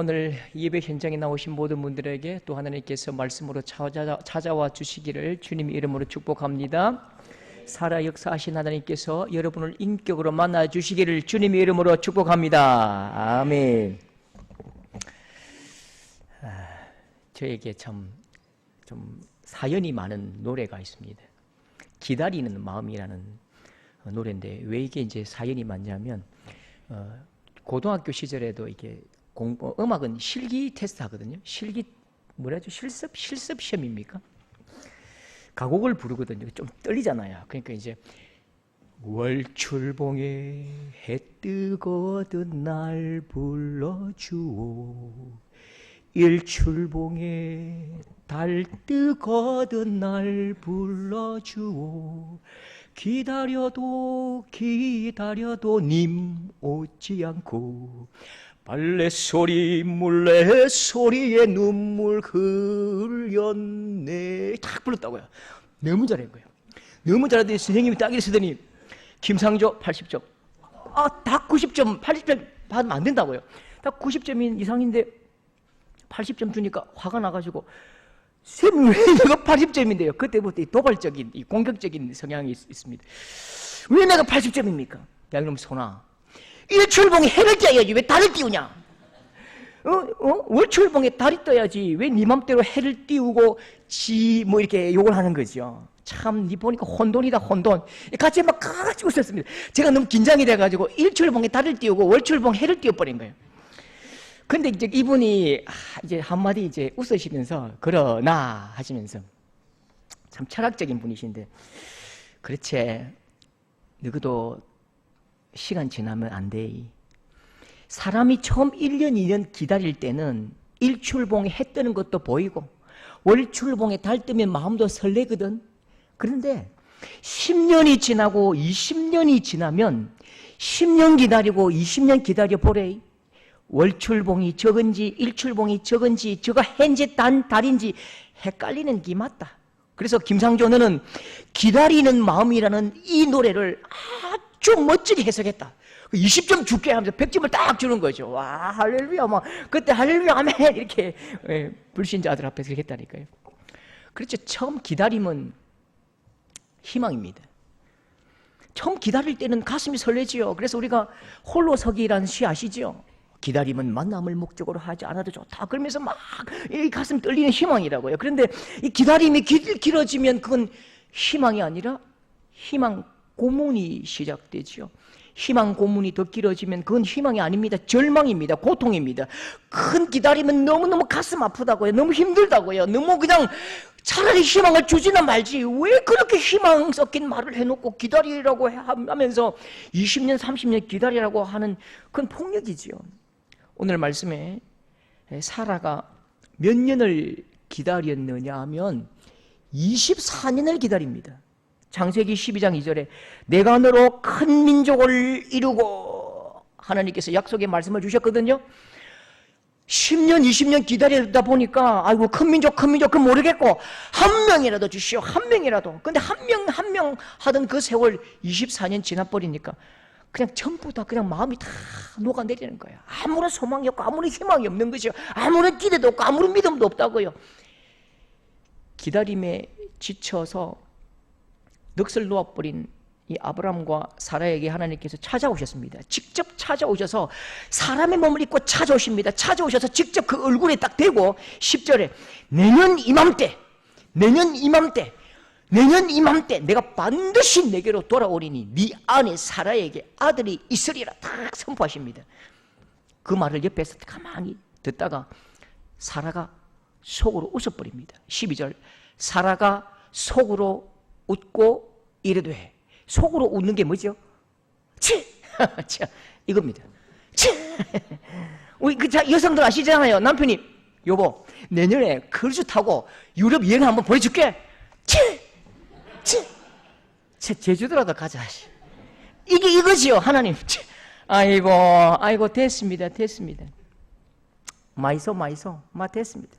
오늘 예배 현장에 나오신 모든 분들에게 또 하나님께서 말씀으로 찾아와 주시기를 주님의 이름으로 축복합니다. 살아 역사하신 하나님께서 여러분을 인격으로 만나 주시기를 주님의 이름으로 축복합니다. 아멘. 저에게 참 좀 사연이 많은 노래가 있습니다. 기다리는 마음이라는 노래인데 왜 이게 이제 사연이 많냐면 고등학교 시절에도 이게 음악은 실기 테스트 하거든요. 실기 뭐라죠? 실습 시험입니까? 가곡을 부르거든요. 좀 떨리잖아요. 그러니까 이제 월출봉에 해 뜨거든 날 불러주오, 일출봉에 달 뜨거든 날 불러주오, 기다려도 님 오지 않고 발레소리 물레소리에 눈물 흘렸네. 딱 불렀다고요. 너무 잘한 거예요. 너무 잘하더니 선생님이 딱 이러시더니 김상조 80점. 다 90점 80점 받으면 안 된다고요. 딱 90점인 이상인데 80점 주니까 화가 나가지고 쌤 왜 내가 80점인데요? 그때부터 이 도발적인 이 공격적인 성향이 있습니다. 왜 내가 80점입니까? 야 그럼 소나, 일출봉에 해를 띄어야지 왜 달을 띄우냐? 월출봉에 달이 떠야지 왜 네 맘대로 해를 띄우고 뭐 이렇게 욕을 하는 거죠. 참 니 보니까 혼돈이다 혼돈. 같이 막 같이 웃었습니다. 제가 너무 긴장이 돼가지고 일출봉에 달을 띄우고 월출봉 해를 띄워버린 거예요. 근데 이제 이분이 이제 한마디 이제 웃으시면서 그러나 하시면서 참 철학적인 분이신데, 그렇지 너희도 시간 지나면 안 돼. 사람이 처음 1년 2년 기다릴 때는 일출봉에 해 뜨는 것도 보이고 월출봉에 달 뜨면 마음도 설레거든. 그런데 10년이 지나고 20년이 지나면 10년 기다리고 20년 기다려 보래. 월출봉이 적은지 일출봉이 적은지 저가 해인지 달인지 헷갈리는 게 맞다. 그래서 김상조 너는 기다리는 마음이라는 이 노래를 아주 멋지게 해석했다. 20점 줄게 하면서 100점을 딱 주는 거죠. 와 할렐루야 막 그때 할렐루야 아멘 이렇게 불신자들 앞에서 이렇게 했다니까요. 그렇죠. 처음 기다림은 희망입니다. 처음 기다릴 때는 가슴이 설레지요. 그래서 우리가 홀로서기라는 시 아시죠? 기다림은 만남을 목적으로 하지 않아도 좋다. 그러면서 막 이 가슴 떨리는 희망이라고요. 그런데 이 기다림이 길어지면 그건 희망이 아니라 희망 고문이 시작되죠. 희망 고문이 더 길어지면 그건 희망이 아닙니다. 절망입니다. 고통입니다. 큰 기다림은 너무너무 가슴 아프다고요. 너무 힘들다고요. 너무 그냥 차라리 희망을 주지나 말지 왜 그렇게 희망 섞인 말을 해놓고 기다리라고 하면서 20년 30년 기다리라고 하는 그건 폭력이지요. 오늘 말씀에 사라가 몇 년을 기다렸느냐 하면 24년을 기다립니다. 창세기 12장 2절에 내가 너로 큰 민족을 이루고 하나님께서 약속의 말씀을 주셨거든요. 10년 20년 기다리다 보니까 아이고 큰 민족 그건 모르겠고 한 명이라도 주시오, 한 명이라도. 근데 한 명 하던 그 세월 24년 지나버리니까 그냥 전부 다 그냥 마음이 다 녹아내리는 거예요. 아무런 소망이 없고 아무런 희망이 없는 거죠. 아무런 기대도 없고 아무런 믿음도 없다고요. 기다림에 지쳐서 넋을 놓아버린 이 아브라함과 사라에게 하나님께서 찾아오셨습니다. 직접 찾아오셔서 사람의 몸을 입고 찾아오십니다. 찾아오셔서 직접 그 얼굴에 딱 대고 10절에 내년 이맘때 내가 반드시 내게로 돌아오리니 네 아내 사라에게 아들이 있으리라 딱 선포하십니다. 그 말을 옆에서 가만히 듣다가 사라가 속으로 웃어버립니다. 12절 사라가 속으로 웃고 이래되, 속으로 웃는 게 뭐죠? 치! 이겁니다. 치! 우리 여성들 아시잖아요. 남편이 여보 내년에 크루즈 타고 유럽 여행 한번 보여줄게. 치! 제주도라도 가자. 이거지요. 하나님. 아이고 됐습니다. 마이소 됐습니다.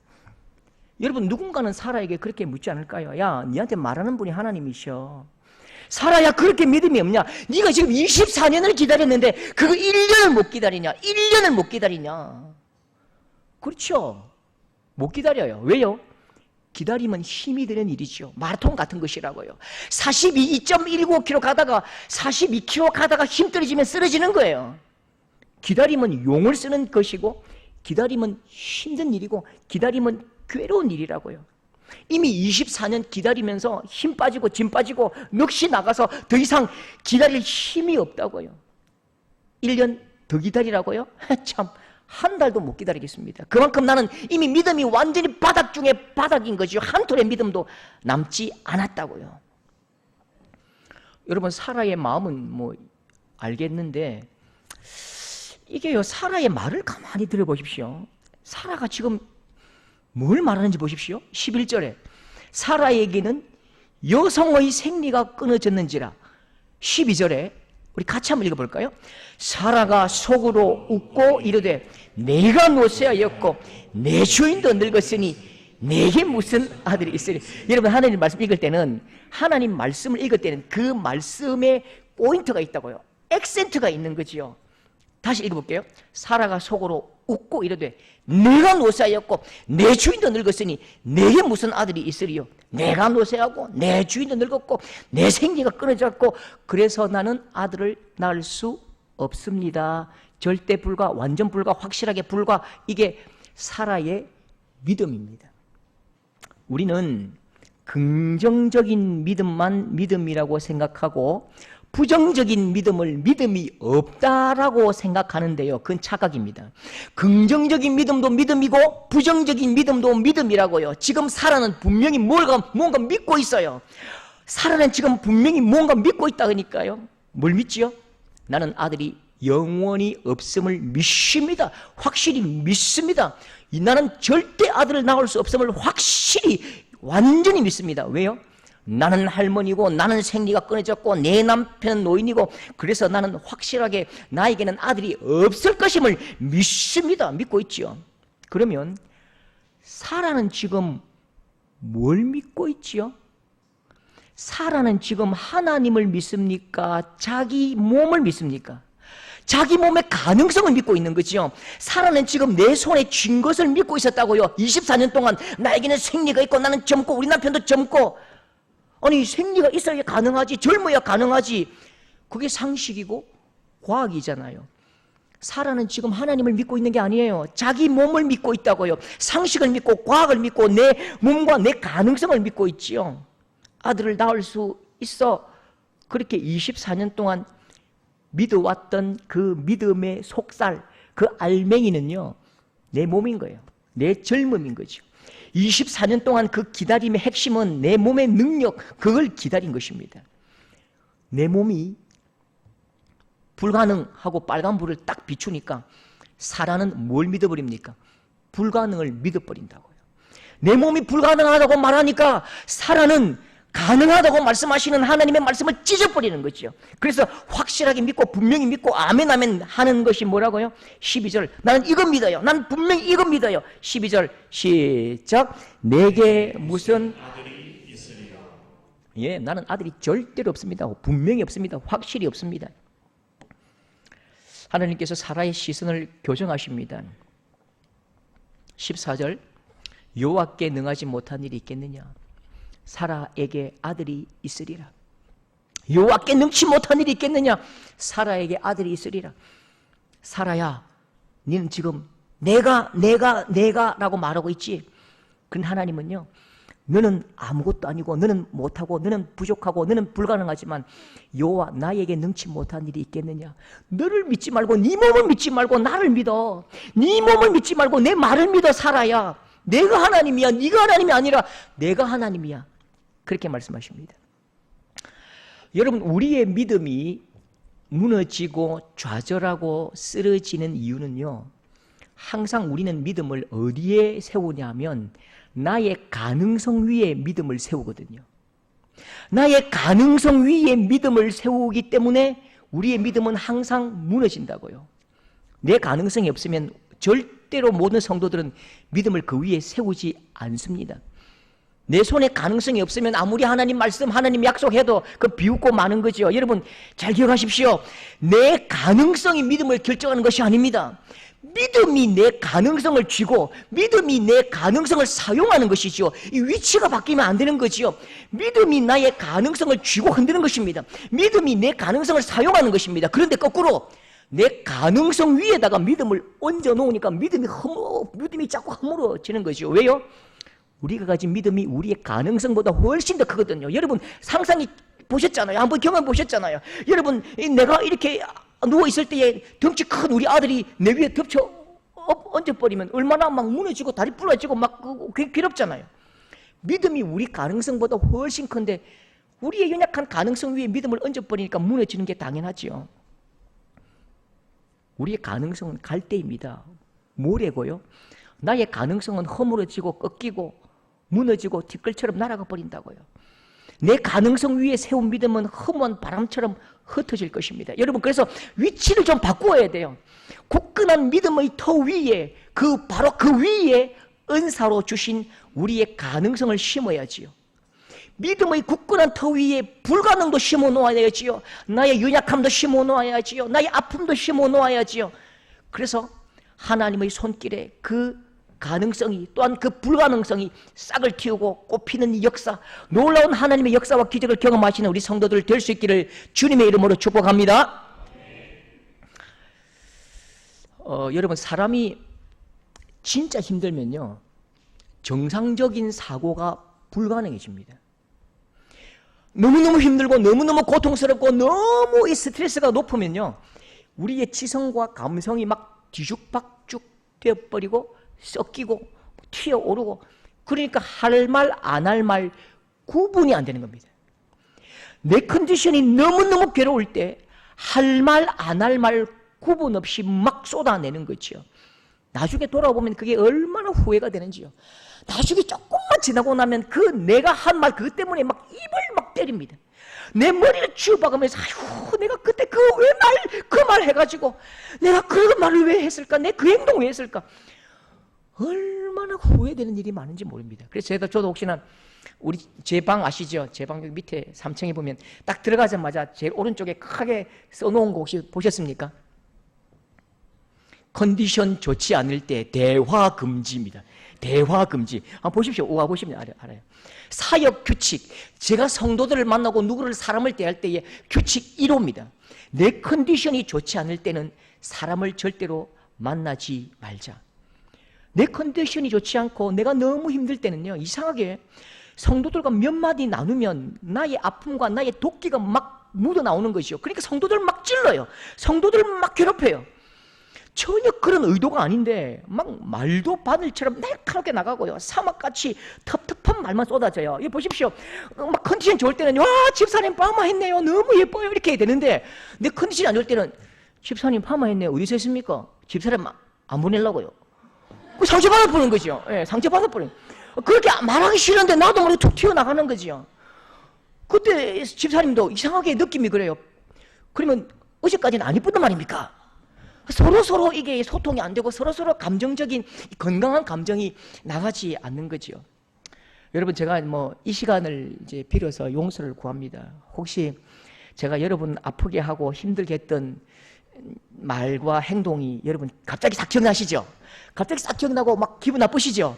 여러분 누군가는 사라에게 그렇게 묻지 않을까요? 야 니한테 말하는 분이 하나님이셔. 사라야 그렇게 믿음이 없냐? 네가 지금 24년을 기다렸는데 그거 1년을 못 기다리냐? 그렇죠. 못 기다려요. 왜요? 기다림은 힘이 드는 일이죠. 마라톤 같은 것이라고요. 42.195km 가다가 42km 가다가 힘 떨어지면 쓰러지는 거예요. 기다림은 용을 쓰는 것이고 기다림은 힘든 일이고 기다림은 괴로운 일이라고요. 이미 24년 기다리면서 힘 빠지고 짐 빠지고 넋이 나가서 더 이상 기다릴 힘이 없다고요. 1년 더 기다리라고요? 참, 한 달도 못 기다리겠습니다. 그만큼 나는 이미 믿음이 완전히 바닥 중에 바닥인 거죠. 한 톨의 믿음도 남지 않았다고요. 여러분, 사라의 마음은 뭐 알겠는데 이게요, 사라의 말을 가만히 들어보십시오. 사라가 지금 뭘 말하는지 보십시오. 11절에 사라에게는 여성의 생리가 끊어졌는지라. 12절에 우리 같이 한번 읽어볼까요? 사라가 속으로 웃고 이르되 내가 노쇠하였고 내 주인도 늙었으니 내게 무슨 아들이 있으리. 여러분, 하나님 말씀 읽을 때는 하나님 말씀을 읽을 때는 그 말씀에 포인트가 있다고요. 액센트가 있는 거지요. 다시 읽어볼게요. 사라가 속으로 웃고 이르되 내가 노쇠하였고 내 주인도 늙었으니 내게 무슨 아들이 있으리요. 내가 노쇠하고 내 주인도 늙었고 내 생기가 끊어졌고 그래서 나는 아들을 낳을 수 없습니다. 절대 불가, 완전 불가, 확실하게 불가. 이게 사라의 믿음입니다. 우리는 긍정적인 믿음만 믿음이라고 생각하고 부정적인 믿음을 믿음이 없다라고 생각하는데요, 그건 착각입니다. 긍정적인 믿음도 믿음이고 부정적인 믿음도 믿음이라고요. 지금 사라는 분명히 뭔가 믿고 있어요. 사라는 지금 분명히 뭔가 믿고 있다니까요. 뭘 믿지요? 나는 아들이 영원히 없음을 믿습니다. 확실히 믿습니다. 나는 절대 아들을 낳을 수 없음을 확실히 완전히 믿습니다. 왜요? 나는 할머니고 나는 생리가 끊어졌고 내 남편은 노인이고 그래서 나는 확실하게 나에게는 아들이 없을 것임을 믿습니다. 믿고 있지요. 그러면 사라는 지금 뭘 믿고 있지요? 사라는 지금 하나님을 믿습니까? 자기 몸을 믿습니까? 자기 몸의 가능성을 믿고 있는 거지요. 사라는 지금 내 손에 쥔 것을 믿고 있었다고요. 24년 동안 나에게는 생리가 있고 나는 젊고 우리 남편도 젊고. 아니, 생리가 있어야 가능하지, 젊어야 가능하지. 그게 상식이고 과학이잖아요. 사라는 지금 하나님을 믿고 있는 게 아니에요. 자기 몸을 믿고 있다고요. 상식을 믿고 과학을 믿고 내 몸과 내 가능성을 믿고 있지요. 아들을 낳을 수 있어. 그렇게 24년 동안 믿어왔던 그 믿음의 속살, 그 알맹이는요, 내 몸인 거예요. 내 젊음인 거죠. 24년 동안 그 기다림의 핵심은 내 몸의 능력, 그걸 기다린 것입니다. 내 몸이 불가능하고 빨간불을 딱 비추니까 사라는 뭘 믿어버립니까? 불가능을 믿어버린다고요. 내 몸이 불가능하다고 말하니까 사라는 가능하다고 말씀하시는 하나님의 말씀을 찢어버리는 거죠. 그래서 확실하게 믿고 분명히 믿고 아멘 아멘 하는 것이 뭐라고요? 12절, 나는 이거 믿어요. 난 분명히 이거 믿어요. 12절 시작. 내게 무슨 아들이 있으리라. 예, 나는 아들이 절대로 없습니다. 분명히 없습니다. 확실히 없습니다. 하나님께서 사라의 시선을 교정하십니다. 14절, 여호와께 능하지 못한 일이 있겠느냐? 사라에게 아들이 있으리라. 여호와께 능치 못한 일이 있겠느냐? 사라에게 아들이 있으리라. 사라야, 너는 지금 내가 라고 말하고 있지. 그런데 하나님은요, 너는 아무것도 아니고 너는 못하고 너는 부족하고 너는 불가능하지만 여호와 나에게 능치 못한 일이 있겠느냐? 너를 믿지 말고 네 몸을 믿지 말고 나를 믿어. 네 몸을 믿지 말고 내 말을 믿어. 사라야, 내가 하나님이야. 네가 하나님이 아니라 내가 하나님이야. 그렇게 말씀하십니다. 여러분, 우리의 믿음이 무너지고 좌절하고 쓰러지는 이유는요, 항상 우리는 믿음을 어디에 세우냐면 나의 가능성 위에 믿음을 세우거든요. 나의 가능성 위에 믿음을 세우기 때문에 우리의 믿음은 항상 무너진다고요. 내 가능성이 없으면 절대로 모든 성도들은 믿음을 그 위에 세우지 않습니다. 내 손에 가능성이 없으면 아무리 하나님 말씀, 하나님 약속해도 그 비웃고 마는 거죠. 여러분 잘 기억하십시오. 내 가능성이 믿음을 결정하는 것이 아닙니다. 믿음이 내 가능성을 쥐고 믿음이 내 가능성을 사용하는 것이죠. 이 위치가 바뀌면 안 되는 거지요. 믿음이 나의 가능성을 쥐고 흔드는 것입니다. 믿음이 내 가능성을 사용하는 것입니다. 그런데 거꾸로 내 가능성 위에다가 믿음을 얹어 놓으니까 믿음이 자꾸 허물어지는 거죠. 왜요? 우리가 가진 믿음이 우리의 가능성보다 훨씬 더 크거든요. 여러분 상상이 보셨잖아요. 한번 경험 보셨잖아요. 여러분 내가 이렇게 누워있을 때에 덩치 큰 우리 아들이 내 위에 덮쳐 얹어버리면 얼마나 막 무너지고 다리 부러지고 막 괴롭잖아요. 믿음이 우리 가능성보다 훨씬 큰데 우리의 연약한 가능성 위에 믿음을 얹어버리니까 무너지는 게 당연하지요. 우리의 가능성은 갈대입니다. 모래고요. 나의 가능성은 허물어지고 꺾이고 무너지고 뒷걸처럼 날아가 버린다고요. 내 가능성 위에 세운 믿음은 험한 바람처럼 흩어질 것입니다. 여러분 그래서 위치를 좀 바꾸어야 돼요. 굳건한 믿음의 터 위에 바로 그 위에 은사로 주신 우리의 가능성을 심어야지요. 믿음의 굳건한 터 위에 불가능도 심어 놓아야지요. 나의 연약함도 심어 놓아야지요. 나의 아픔도 심어 놓아야지요. 그래서 하나님의 손길에 그 가능성이 또한 그 불가능성이 싹을 틔우고 꽃피는 역사, 놀라운 하나님의 역사와 기적을 경험하시는 우리 성도들 될 수 있기를 주님의 이름으로 축복합니다. 여러분 사람이 진짜 힘들면요 정상적인 사고가 불가능해집니다. 너무너무 힘들고 너무너무 고통스럽고 너무 이 스트레스가 높으면요 우리의 지성과 감성이 막 뒤죽박죽 되어버리고 섞이고 튀어오르고 그러니까 할 말 안 할 말 구분이 안 되는 겁니다. 내 컨디션이 너무너무 괴로울 때 할 말 안 할 말 구분 없이 막 쏟아내는 거죠. 나중에 돌아보면 그게 얼마나 후회가 되는지요. 나중에 조금만 지나고 나면 그 내가 한 말 그것 때문에 막 입을 막 때립니다. 내 머리를 쥐어박으면서 아휴 내가 그때 그 말 해가지고 내가 그 말을 왜 했을까? 내 그 행동 왜 했을까? 얼마나 후회되는 일이 많은지 모릅니다. 그래서 저도 혹시나 우리 제 방 아시죠? 제 방 여기 밑에 3층에 보면 딱 들어가자마자 제일 오른쪽에 크게 써놓은 거 혹시 보셨습니까? 컨디션 좋지 않을 때 대화 금지입니다. 대화 금지. 보십시오. 와 보시면 알아요. 사역 규칙. 제가 성도들을 만나고 누구를 사람을 대할 때의 규칙 1호입니다. 내 컨디션이 좋지 않을 때는 사람을 절대로 만나지 말자. 내 컨디션이 좋지 않고 내가 너무 힘들 때는요 이상하게 성도들과 몇 마디 나누면 나의 아픔과 나의 도끼가 막 묻어나오는 것이죠. 그러니까 성도들 막 찔러요. 성도들 막 괴롭혀요. 전혀 그런 의도가 아닌데 막 말도 바늘처럼 날카롭게 나가고요. 사막같이 텁텁한 말만 쏟아져요. 이거 보십시오. 막 컨디션 좋을 때는 와 집사님 파마했네요. 너무 예뻐요. 이렇게 되는데 내 컨디션이 안 좋을 때는 집사님 파마했네요. 어디서 했습니까? 집사람 안 보내려고요. 상처받아 버리는 거죠. 예, 상처받아 버리는. 그렇게 말하기 싫은데 나도 모르게 툭 튀어나가는 거죠. 그때 집사님도 이상하게 느낌이 그래요. 그러면 어제까지는 안 이쁘단 말입니까? 서로 이게 소통이 안 되고 서로 감정적인 건강한 감정이 나가지 않는 거죠. 여러분 제가 이 시간을 이제 빌어서 용서를 구합니다. 혹시 제가 여러분 아프게 하고 힘들게 했던 말과 행동이 여러분 갑자기 싹 기억나시죠? 갑자기 싹 기억나고 막 기분 나쁘시죠?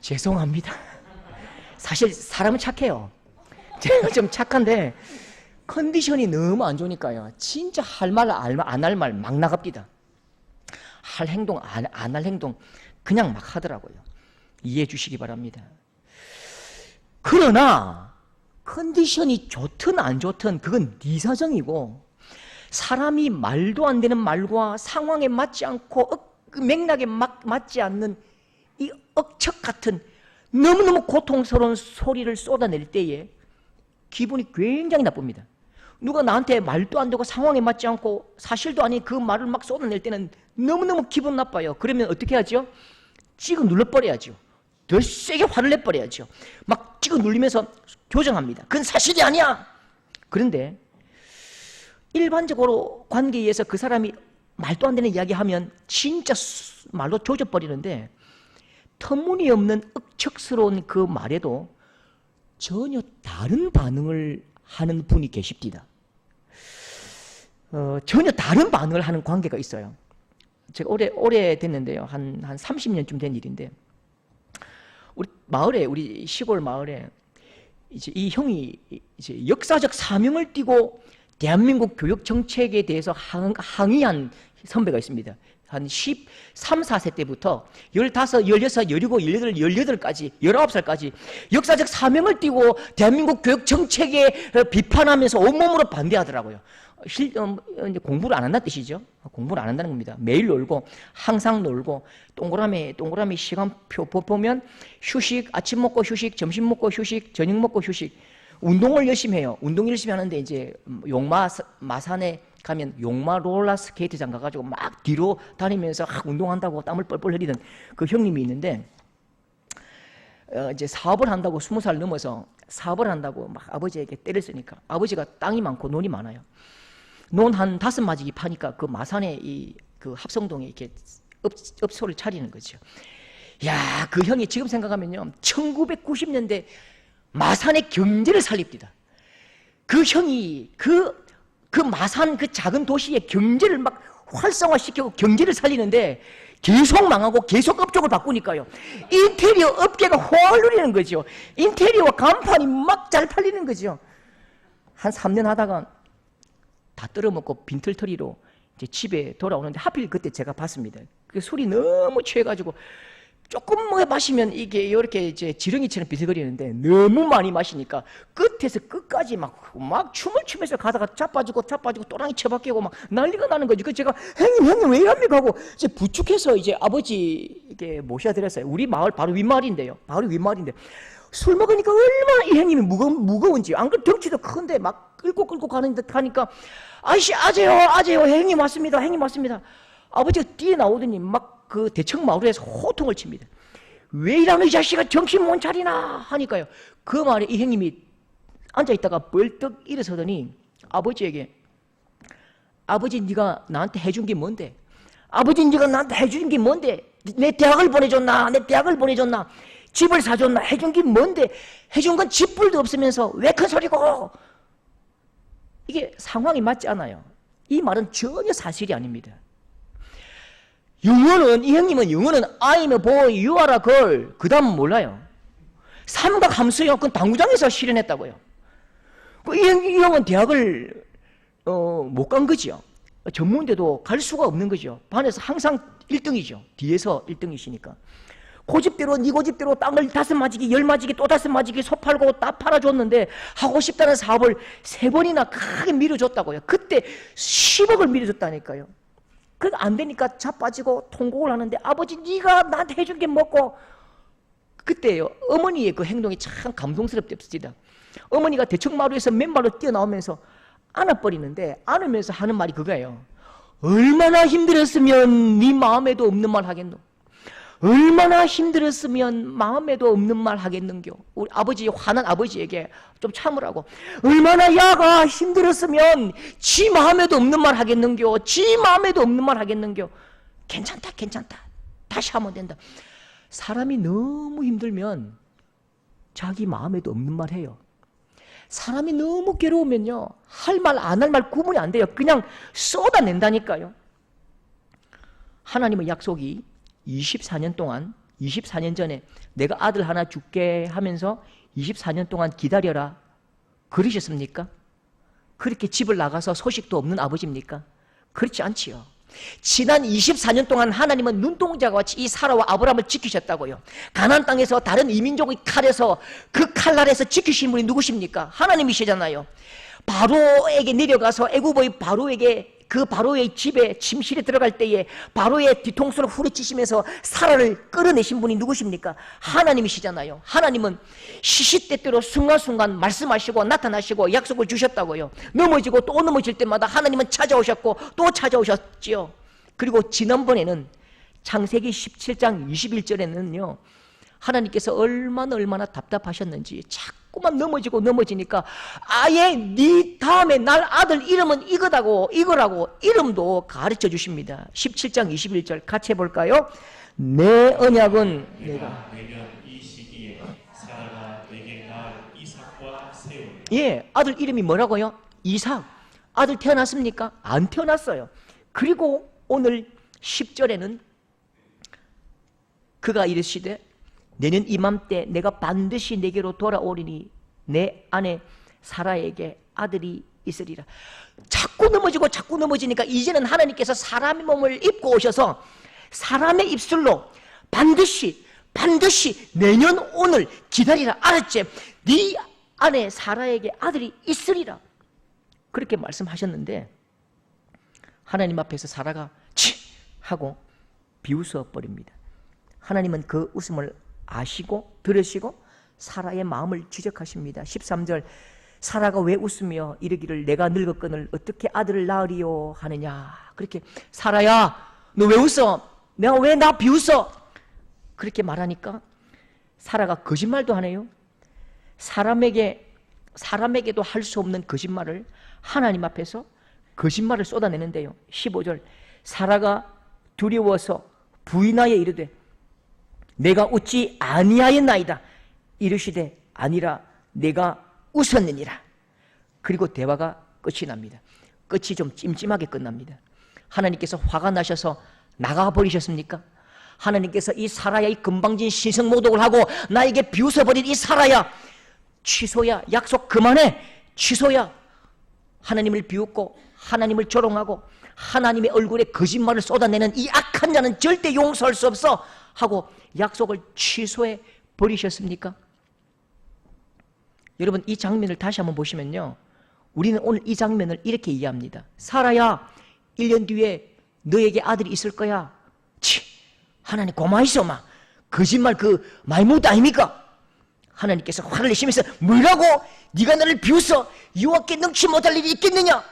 죄송합니다. 사실 사람은 착해요. 제가 좀 착한데 컨디션이 너무 안 좋으니까요. 진짜 할 말 안 할 말 막 나갑니다. 할 행동 안 할 행동 그냥 막 하더라고요. 이해해 주시기 바랍니다. 그러나 컨디션이 좋든 안 좋든 그건 네 사정이고 사람이 말도 안 되는 말과 상황에 맞지 않고 맥락에 맞지 않는 이 억척 같은 너무너무 고통스러운 소리를 쏟아낼 때에 기분이 굉장히 나쁩니다. 누가 나한테 말도 안 되고 상황에 맞지 않고 사실도 아닌 그 말을 막 쏟아낼 때는 너무너무 기분 나빠요. 그러면 어떻게 하죠? 찍어 눌러버려야죠. 더 세게 화를 내버려야죠. 막 찍어 눌리면서 교정합니다. 그건 사실이 아니야. 그런데 일반적으로 관계에서 그 사람이 말도 안 되는 이야기하면 진짜 말로 조져버리는데 터무니없는 억척스러운 그 말에도 전혀 다른 반응을 하는 분이 계십니다. 전혀 다른 반응을 하는 관계가 있어요. 제가 오래 됐는데요. 한 30년쯤 된 일인데, 우리 마을에, 우리 시골 마을에 이제 이 형이 이제 역사적 사명을 띠고 대한민국 교육 정책에 대해서 항의한 선배가 있습니다. 한 13, 14세 때부터 15, 16, 17, 18, 18까지 19살까지 역사적 사명을 띠고 대한민국 교육 정책에 비판하면서 온몸으로 반대하더라고요. 이제 공부를 안 한다는 뜻이죠. 공부를 안 한다는 겁니다. 매일 놀고 항상 놀고 동그라미 시간표 보면 휴식, 아침 먹고 휴식, 점심 먹고 휴식, 저녁 먹고 휴식. 운동을 열심히 해요. 운동 열심히 하는데 이제 마산에 가면 용마 롤러 스케이트장 가가지고 막 뒤로 다니면서 운동한다고 땀을 뻘뻘 흘리던 그 형님이 있는데, 이제 사업을 한다고 20살 넘어서 사업을 한다고 막 아버지에게 때를 쓰니까, 아버지가 땅이 많고 논이 많아요. 논 한 5마지기 파니까 그 마산에 그 합성동에 이렇게 업소를 차리는 거죠. 야, 그 형이 지금 생각하면요, 1990년대 마산의 경제를 살립니다. 그 형이 그 마산 그 작은 도시의 경제를 막 활성화시키고 경제를 살리는데 계속 망하고 계속 업종을 바꾸니까요, 인테리어 업계가 훨 누리는 거죠. 인테리어와 간판이 막 잘 팔리는 거죠. 한 3년 하다가 다 떨어먹고 빈털터리로 이제 집에 돌아오는데, 하필 그때 제가 봤습니다. 그 술이 너무 취해가지고 조금 마시면 이게 이렇게 이제 지렁이처럼 비틀거리는데, 너무 많이 마시니까 끝에서 끝까지 막 춤을 추면서 가다가 자빠지고 또랑이 처박히고 막 난리가 나는 거지. 그 제가 형님 왜 이럽니까 하고 이제 부축해서 이제 아버지에게 모셔드렸어요. 우리 마을 바로 윗마을인데요. 바로 윗마을인데 술 먹으니까 얼마나 이 형님이 무거운지. 안 그래도 덩치도 큰데 막 끌고 가는 듯 하니까, 아이씨 아재요 형님 왔습니다. 아버지가 뛰어나오더니 막 그 대청 마을에서 호통을 칩니다. 왜 이러는 이 자식아, 정신 못 차리나 하니까요, 그 말에 이 형님이 앉아있다가 벌떡 일어서더니 아버지에게, 아버지 네가 나한테 해준 게 뭔데? 아버지 네가 나한테 해준 게 뭔데? 내 대학을 보내줬나? 집을 사줬나? 해준 게 뭔데? 해준 건 집불도 없으면서 왜 큰 소리고? 이게 상황이 맞지 않아요. 이 말은 전혀 사실이 아닙니다. 영어는, 이 형님은 영어는 I'm a boy, you are a girl, 그 다음은 몰라요. 삼각 함수요, 그건 당구장에서 실현했다고요. 이 형은 대학을 못 간 거죠. 전문대도 갈 수가 없는 거죠. 반에서 항상 1등이죠. 뒤에서 1등이시니까. 고집대로, 네 고집대로 땅을 5마지기, 10마지기, 또 5마지기 소 팔고 다 팔아줬는데, 하고 싶다는 사업을 3번이나 크게 밀어줬다고요. 그때 10억을 밀어줬다니까요. 그러니까 안 되니까 자빠지고 통곡을 하는데, 아버지 네가 나한테 해준 게 뭐고? 그때요, 어머니의 그 행동이 참 감동스럽습니다. 어머니가 대청마루에서 맨발로 뛰어나오면서 안아버리는데, 안으면서 하는 말이 그거예요. 얼마나 힘들었으면 네 마음에도 없는 말 하겠노? 얼마나 힘들었으면 마음에도 없는 말 하겠는겨? 우리 아버지, 화난 아버지에게 좀 참으라고. 얼마나 야가 힘들었으면 지 마음에도 없는 말 하겠는겨? 지 마음에도 없는 말 하겠는겨? 괜찮다. 다시 하면 된다. 사람이 너무 힘들면 자기 마음에도 없는 말 해요. 사람이 너무 괴로우면요, 할 말 안 할 말 구분이 안 돼요. 그냥 쏟아낸다니까요. 하나님의 약속이 24년 동안, 24년 전에 내가 아들 하나 줄게 하면서 24년 동안 기다려라 그러셨습니까? 그렇게 집을 나가서 소식도 없는 아버지입니까? 그렇지 않지요. 지난 24년 동안 하나님은 눈동자와 같이 이 사라와 아브라함을 지키셨다고요. 가나안 땅에서 다른 이민족의 칼에서, 그 칼날에서 지키신 분이 누구십니까? 하나님이시잖아요. 바로에게 내려가서 애굽의 바로에게, 그 바로의 집에 침실에 들어갈 때에 바로의 뒤통수를 후려치시면서 사라를 끌어내신 분이 누구십니까? 하나님이시잖아요. 하나님은 시시때때로 순간순간 말씀하시고 나타나시고 약속을 주셨다고요. 넘어지고 또 넘어질 때마다 하나님은 찾아오셨고 또 찾아오셨지요. 그리고 지난번에는 창세기 17장 21절에는요, 하나님께서 얼마나 답답하셨는지 자꾸만 넘어지니까 아예 네 다음에 날 아들 이름은 이거라고 이름도 가르쳐 주십니다. 17장 21절 같이 해볼까요? 내 언약은 내가 내년 이 시기에 사라가 내게 낳을 이삭과 세울. 예, 아들 이름이 뭐라고요? 이삭. 아들 태어났습니까? 안 태어났어요. 그리고 오늘 10절에는 그가 이르시되 내년 이맘때 내가 반드시 내게로 돌아오리니 내 아내 사라에게 아들이 있으리라. 자꾸 넘어지니까 이제는 하나님께서 사람의 몸을 입고 오셔서 사람의 입술로 반드시 내년 오늘 기다리라. 알았지? 네 아내 사라에게 아들이 있으리라. 그렇게 말씀하셨는데 하나님 앞에서 사라가 치 하고 비웃어 버립니다. 하나님은 그 웃음을 아시고 들으시고 사라의 마음을 지적하십니다. 13절 사라가 왜 웃으며 이르기를 내가 늙었거늘 어떻게 아들을 낳으리요 하느냐. 그렇게 사라야 너 왜 웃어? 내가 왜 나 비웃어? 그렇게 말하니까 사라가 거짓말도 하네요. 사람에게도 할 수 없는 거짓말을 하나님 앞에서 거짓말을 쏟아내는데요. 15절 사라가 두려워서 부인하여 이르되 내가 웃지 아니하였나이다. 이르시되 아니라 내가 웃었느니라. 그리고 대화가 끝이 납니다. 끝이 좀 찜찜하게 끝납니다. 하나님께서 화가 나셔서 나가버리셨습니까? 하나님께서 이 사라야 이 금방진 신성모독을 하고 나에게 비웃어버린 이 사라야 취소야. 약속 그만해. 취소야. 하나님을 비웃고 하나님을 조롱하고 하나님의 얼굴에 거짓말을 쏟아내는 이 악한 자는 절대 용서할 수 없어 하고 약속을 취소해 버리셨습니까? 여러분 이 장면을 다시 한번 보시면요, 우리는 오늘 이 장면을 이렇게 이해합니다. 사라야 1년 뒤에 너에게 아들이 있을 거야. 치, 하나님 고마이소 마. 거짓말 그 말못 아닙니까? 하나님께서 화를 내시면서 뭐라고? 네가 나를 비웃어? 여호와께 능치 못할 일이 있겠느냐?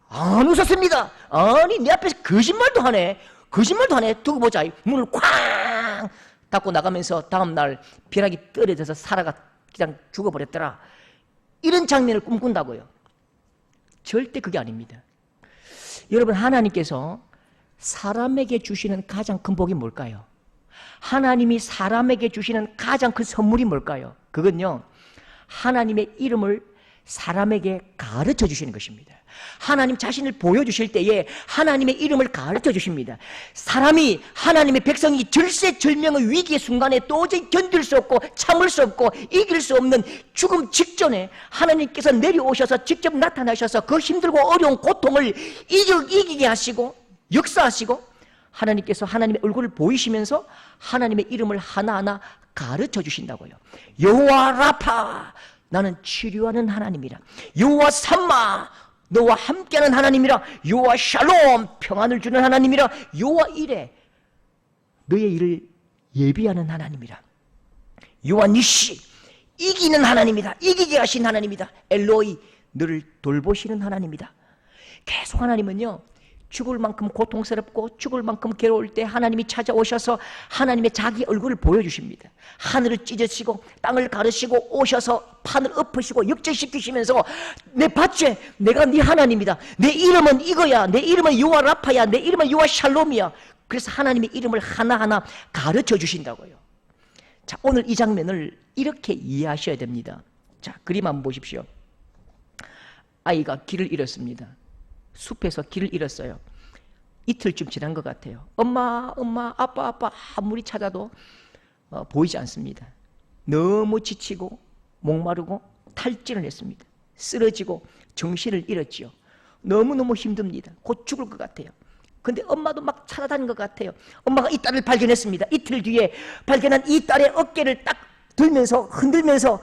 안 웃었습니다. 아니 내 앞에서 거짓말도 하네. 두고 보자. 문을 쾅 닫고 나가면서 다음날 벼락이 떨어져서 사라가 그냥 죽어버렸더라. 이런 장면을 꿈꾼다고요. 절대 그게 아닙니다. 여러분 하나님께서 사람에게 주시는 가장 큰 복이 뭘까요? 하나님이 사람에게 주시는 가장 큰 선물이 뭘까요? 그건요, 하나님의 이름을 사람에게 가르쳐 주시는 것입니다. 하나님 자신을 보여주실 때에 하나님의 이름을 가르쳐 주십니다. 사람이, 하나님의 백성이 절세절명의 위기의 순간에 도저히 견딜 수 없고 참을 수 없고 이길 수 없는 죽음 직전에 하나님께서 내려오셔서 직접 나타나셔서 그 힘들고 어려운 고통을 이기게 하시고 역사하시고 하나님께서 하나님의 얼굴을 보이시면서 하나님의 이름을 하나하나 가르쳐 주신다고요. 여호와 라파, 나는 치료하는 하나님이라. 여호와 삼마, 너와 함께하는 하나님이라. 여호와 샬롬, 평안을 주는 하나님이라. 여호와 이레, 너의 일을 예비하는 하나님이라. 여호와 니시, 이기는 하나님이다. 이기게 하신 하나님이다. 엘로이, 너를 돌보시는 하나님이다. 계속 하나님은요, 죽을 만큼 고통스럽고 죽을 만큼 괴로울 때 하나님이 찾아오셔서 하나님의 자기 얼굴을 보여주십니다. 하늘을 찢으시고 땅을 가르시고 오셔서 판을 엎으시고 역전시키시면서 내 봤지? 내가 네 하나님이다. 내 이름은 이거야. 내 이름은 여호와 라파야. 내 이름은 여호와 샬롬이야. 그래서 하나님의 이름을 하나하나 가르쳐 주신다고요. 자, 오늘 이 장면을 이렇게 이해하셔야 됩니다. 자, 그림 한번 보십시오. 아이가 길을 잃었습니다. 숲에서 길을 잃었어요. 이틀쯤 지난 것 같아요. 엄마, 아빠 아무리 찾아도 보이지 않습니다. 너무 지치고 목마르고 탈진을 했습니다. 쓰러지고 정신을 잃었지요. 너무너무 힘듭니다. 곧 죽을 것 같아요. 근데 엄마도 막 찾아다닌 것 같아요. 엄마가 이 딸을 발견했습니다. 이틀 뒤에 발견한 이 딸의 어깨를 딱 들면서 흔들면서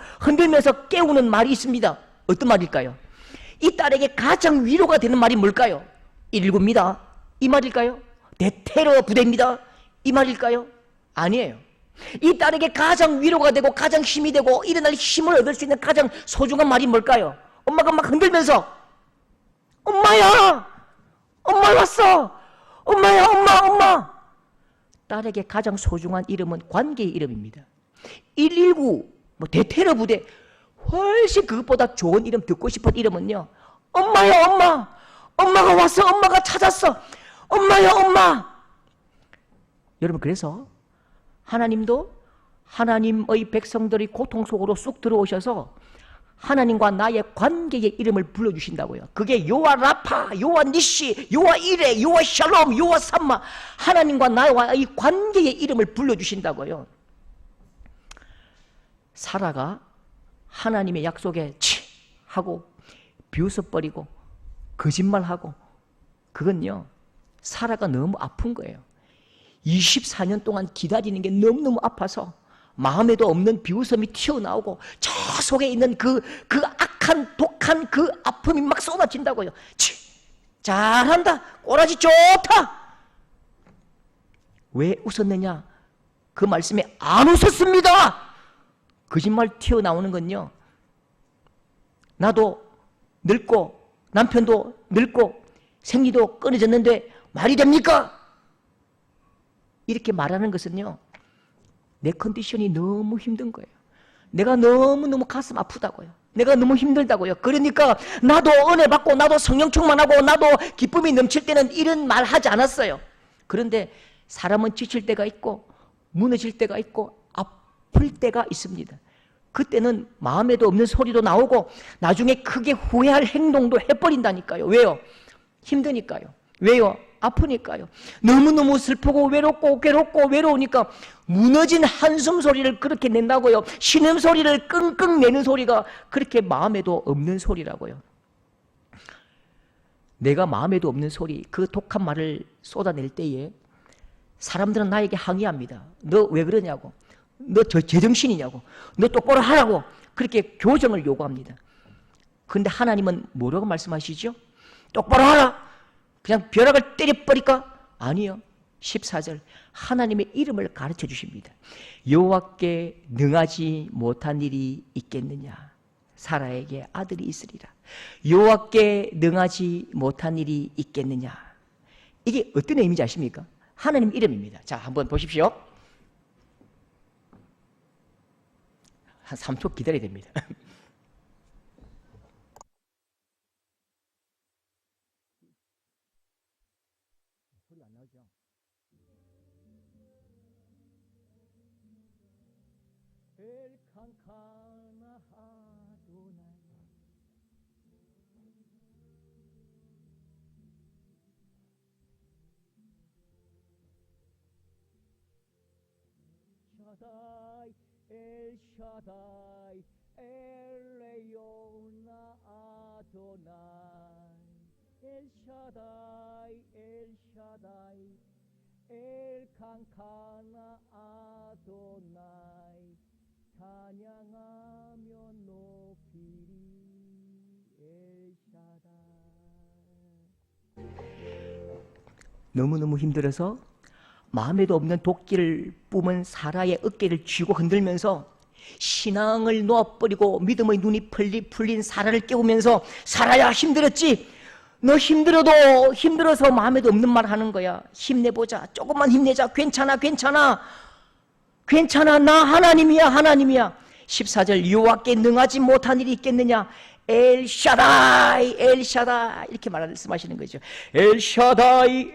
깨우는 말이 있습니다. 어떤 말일까요? 이 딸에게 가장 위로가 되는 말이 뭘까요? 119입니다. 이 말일까요? 대테러 부대입니다. 이 말일까요? 아니에요. 이 딸에게 가장 위로가 되고 가장 힘이 되고 일어날 힘을 얻을 수 있는 가장 소중한 말이 뭘까요? 엄마가 막 흔들면서 엄마야! 엄마 왔어! 엄마야, 엄마! 딸에게 가장 소중한 이름은 관계의 이름입니다. 119, 대테러 부대, 훨씬 그것보다 좋은 이름, 듣고 싶은 이름은요, 엄마야, 엄마! 엄마가 왔어! 엄마가 찾았어! 엄마야, 엄마! 여러분, 그래서 하나님도 하나님의 백성들이 고통 속으로 쑥 들어오셔서 하나님과 나의 관계의 이름을 불러주신다고요. 그게 여호와 라파, 여호와 니시, 여호와 이레, 여호와 샬롬, 여호와 삼마, 하나님과 나와의 관계의 이름을 불러주신다고요. 사라가 하나님의 약속에 치 하고 비웃어버리고 거짓말하고, 그건요 사라가 너무 아픈 거예요. 24년 동안 기다리는 게 너무너무 아파서 마음에도 없는 비웃음이 튀어나오고 저 속에 있는 그 악한 독한 그 아픔이 막 쏟아진다고요. 치, 잘한다, 꼬라지 좋다. 왜 웃었느냐? 그 말씀에 안 웃었습니다. 거짓말 튀어나오는 건요, 나도 늙고 남편도 늙고 생리도 끊어졌는데 말이 됩니까? 이렇게 말하는 것은요, 내 컨디션이 너무 힘든 거예요. 내가 너무너무 가슴 아프다고요. 내가 너무 힘들다고요. 그러니까 나도 은혜 받고 나도 성령 충만하고 나도 기쁨이 넘칠 때는 이런 말 하지 않았어요. 그런데 사람은 지칠 때가 있고 무너질 때가 있고 아플 때가 있습니다. 그때는 마음에도 없는 소리도 나오고 나중에 크게 후회할 행동도 해버린다니까요. 왜요? 힘드니까요. 왜요? 아프니까요. 너무너무 슬프고 외롭고 괴롭고 외로우니까 무너진 한숨 소리를 그렇게 낸다고요. 신음 소리를 끙끙 내는 소리가 그렇게 마음에도 없는 소리라고요. 내가 마음에도 없는 소리, 그 독한 말을 쏟아낼 때에 사람들은 나에게 항의합니다. 너 왜 그러냐고, 너 제정신이냐고, 너 똑바로 하라고, 그렇게 교정을 요구합니다. 그런데 하나님은 뭐라고 말씀하시죠? 똑바로 하라, 그냥 벼락을 때려버릴까? 아니요. 14절 하나님의 이름을 가르쳐 주십니다. 여호와께 능하지 못한 일이 있겠느냐? 사라에게 아들이 있으리라. 여호와께 능하지 못한 일이 있겠느냐? 이게 어떤 의미인지 아십니까? 하나님 이름입니다. 자, 한번 보십시오. 한 3초 기다려야 됩니다. 소리 안 나오죠? 샤다이 엘샤다이 엘레요나 아도나이 엘샤다이 엘샤다이 엘칸카나 아도나이 찬양하며 높이리 엘샤다이. 너무너무 힘들어서 마음에도 없는 도끼를 뿜은 사라의 어깨를 쥐고 흔들면서 신앙을 놓아버리고 믿음의 눈이 풀린 사라를 깨우면서, 사라야 힘들었지? 너 힘들어서 마음에도 없는 말 하는 거야. 힘내보자, 조금만 힘내자, 괜찮아 나 하나님이야. 14절 여호와께 능하지 못한 일이 있겠느냐? 엘샤다이 이렇게 말씀하시는 거죠. 엘샤다이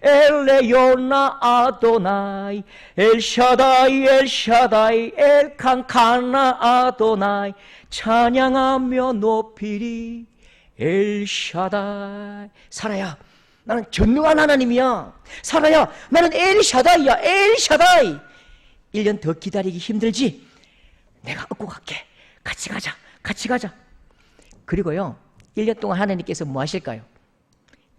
엘레요나 아도나이 엘샤다이 엘칸카나 아도나이 찬양하며 높이리 엘샤다이. 사라야, 나는 전능한 하나님이야. 사라야, 나는 엘샤다이야. 1년 더 기다리기 힘들지? 내가 업고 갈게. 같이 가자. 그리고요, 1년 동안 하나님께서 뭐 하실까요?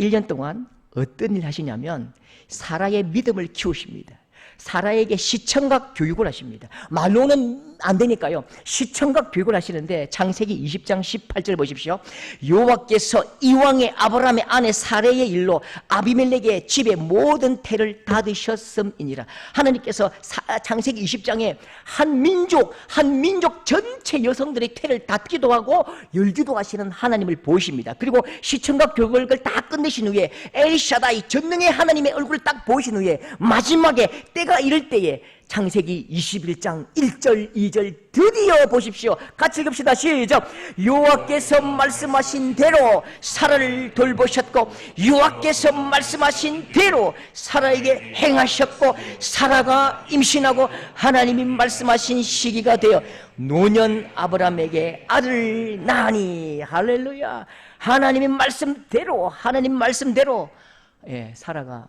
1년 동안 어떤 일 하시냐면 사라의 믿음을 키우십니다. 사라에게 시청각 교육을 하십니다. 말로는 안 되니까요, 시청각 교육을 하시는데 창세기 20장 18절 보십시오. 여호와께서 이왕의 아브라함의 아내 사라의 일로 아비멜렉의 집의 모든 태를 닫으셨음이니라. 하나님께서 창세기 20장에 한 민족 전체 여성들의 태를 닫기도 하고 열기도 하시는 하나님을 보십니다. 그리고 시청각 교육을 다 끝내신 후에 엘샤다이 전능의 하나님의 얼굴을 딱 보신 후에 마지막에 때가 때가 이럴 때에 창세기 21장 1절 2절 드디어 보십시오. 같이 읽읍시다. 시작. 여호와께서 말씀하신 대로 사라를 돌보셨고 여호와께서 말씀하신 대로 사라에게 행하셨고 사라가 임신하고 하나님이 말씀하신 시기가 되어 노년 아브라함에게 아들을 낳으니. 할렐루야. 하나님의 말씀대로 사라가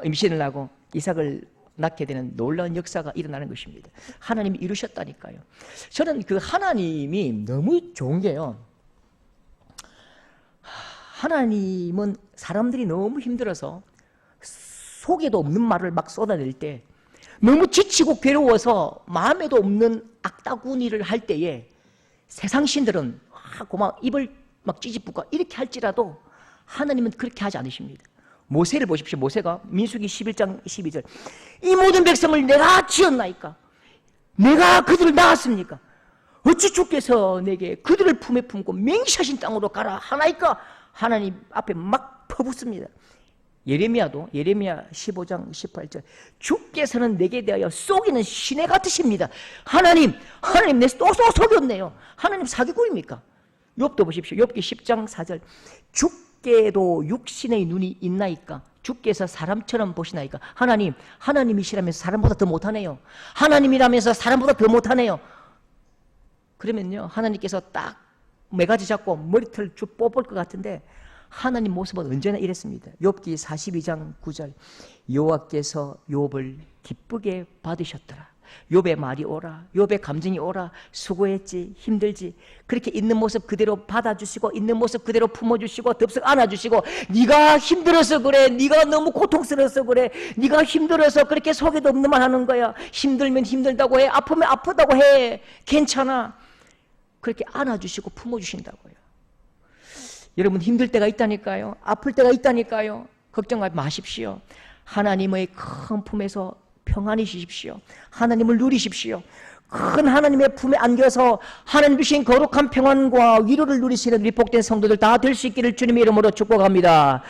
임신을 하고 이삭을 낳게 되는 놀라운 역사가 일어나는 것입니다. 하나님이 이루셨다니까요. 저는 그 하나님이 너무 좋은 게요, 하나님은 사람들이 너무 힘들어서 속에도 없는 말을 막 쏟아낼 때, 너무 지치고 괴로워서 마음에도 없는 악다구니를 할 때에 세상 신들은 고막 입을 막 찌집고 이렇게 할지라도 하나님은 그렇게 하지 않으십니다. 모세를 보십시오. 모세가 민수기 11장 12절 이 모든 백성을 내가 지었나이까? 내가 그들을 낳았습니까? 어찌 주께서 내게 그들을 품에 품고 맹시하신 땅으로 가라 하나이까? 하나님 앞에 막 퍼붓습니다. 예레미야 15장 18절 주께서는 내게 대하여 속이는 시내 같으십니다. 하나님 내 또 속였네요. 하나님 사기꾼입니까? 욥도 보십시오. 욥기 10장 4절 주께도 육신의 눈이 있나이까? 주께서 사람처럼 보시나이까? 하나님이시라면서 사람보다 더 못하네요. 하나님이라면서 사람보다 더 못하네요. 그러면요, 하나님께서 딱 매가지 잡고 머리털 쭉 뽑을 것 같은데 하나님 모습은 언제나 이랬습니다. 욥기 42장 9절 여호와께서 욥을 기쁘게 받으셨더라. 욥의 말이 오라, 욥의 감정이 오라. 수고했지, 힘들지. 그렇게 있는 모습 그대로 받아주시고 있는 모습 그대로 품어주시고 덥석 안아주시고, 네가 힘들어서 그래, 네가 너무 고통스러워서 그래, 네가 힘들어서 그렇게 속에도 없는 말 하는 거야. 힘들면 힘들다고 해, 아프면 아프다고 해, 괜찮아. 그렇게 안아주시고 품어주신다고요. 여러분 힘들 때가 있다니까요. 아플 때가 있다니까요. 걱정하지 마십시오. 하나님의 큰 품에서 평안히 쉬십시오. 하나님을 누리십시오. 큰 하나님의 품에 안겨서 하나님 주신 거룩한 평안과 위로를 누리시는 우리 복된 성도들 다 될 수 있기를 주님의 이름으로 축복합니다.